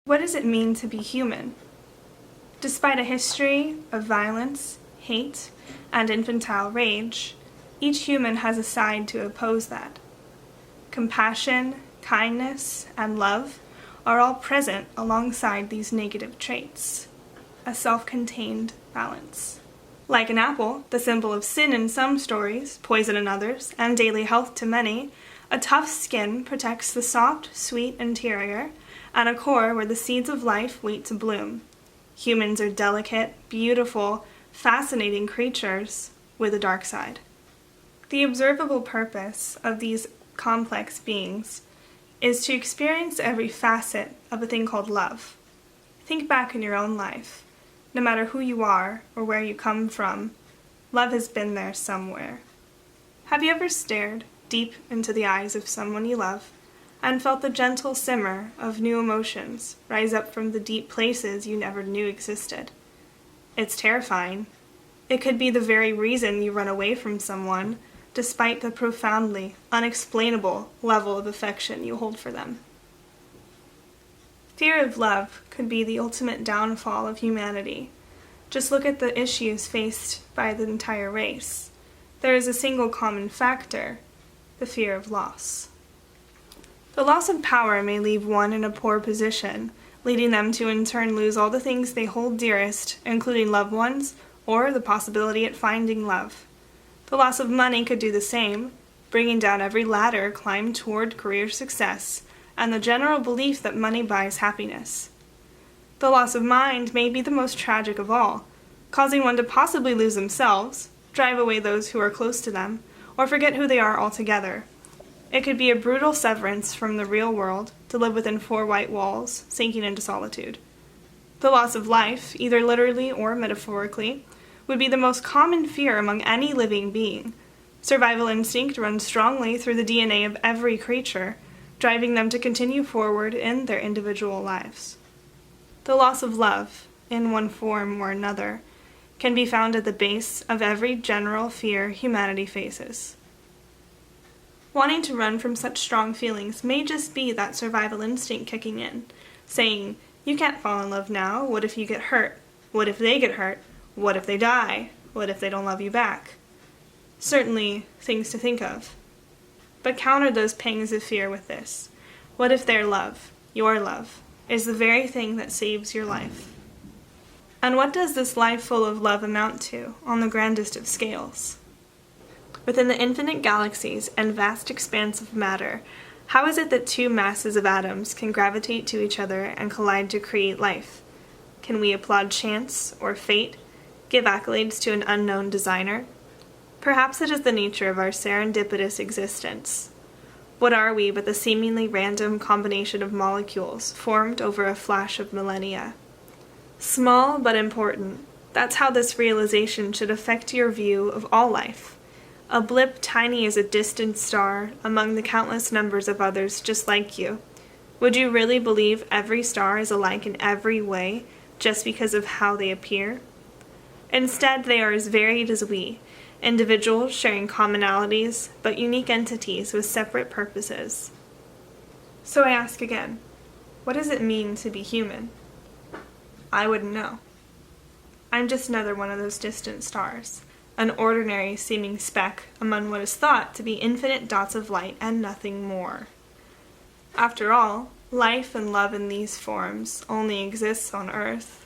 What does it mean to be human? Despite a history of violence, hate, and infantile rage, each human has a side to oppose that. Compassion, kindness, and love are all present alongside these negative traits, a self-contained balance. Like an apple, the symbol of sin in some stories, poison in others, and daily health to many, a tough skin protects the soft, sweet interior, and a core where the seeds of life wait to bloom. Humans are delicate, beautiful, fascinating creatures with a dark side. The observable purpose of these complex beings is to experience every facet of a thing called love. Think back in your own life. No matter who you are or where you come from, love has been there somewhere. Have you ever stared deep into the eyes of someone you love and felt the gentle simmer of new emotions rise up from the deep places you never knew existed? It's terrifying. It could be the very reason you run away from someone, despite the profoundly unexplainable level of affection you hold for them. Fear of love could be the ultimate downfall of humanity. Just look at the issues faced by the entire race. There is a single common factor: the fear of loss. The loss of power may leave one in a poor position, leading them to in turn lose all the things they hold dearest, including loved ones, or the possibility at finding love. The loss of money could do the same, bringing down every ladder climbed toward career success, and the general belief that money buys happiness. The loss of mind may be the most tragic of all, causing one to possibly lose themselves, drive away those who are close to them, or forget who they are altogether. It could be a brutal severance from the real world to live within four white walls, sinking into solitude. The loss of life, either literally or metaphorically, would be the most common fear among any living being. Survival instinct runs strongly through the DNA of every creature, driving them to continue forward in their individual lives. The loss of love, in one form or another, can be found at the base of every general fear humanity faces. Wanting to run from such strong feelings may just be that survival instinct kicking in, saying, "You can't fall in love now. What if you get hurt? What if they get hurt? What if they die? What if they don't love you back?" Certainly, things to think of. But counter those pangs of fear with this: what if their love, your love, is the very thing that saves your life? And what does this life full of love amount to on the grandest of scales? Within the infinite galaxies and vast expanse of matter, how is it that two masses of atoms can gravitate to each other and collide to create life? Can we applaud chance or fate, give accolades to an unknown designer? Perhaps it is the nature of our serendipitous existence. What are we but the seemingly random combination of molecules formed over a flash of millennia? Small but important, that's how this realization should affect your view of all life. A blip tiny as a distant star among the countless numbers of others just like you. Would you really believe every star is alike in every way just because of how they appear? Instead, they are as varied as we, individuals sharing commonalities, but unique entities with separate purposes. So I ask again, what does it mean to be human? I wouldn't know. I'm just another one of those distant stars, an ordinary seeming speck among what is thought to be infinite dots of light and nothing more. After all, life and love in these forms only exists on Earth.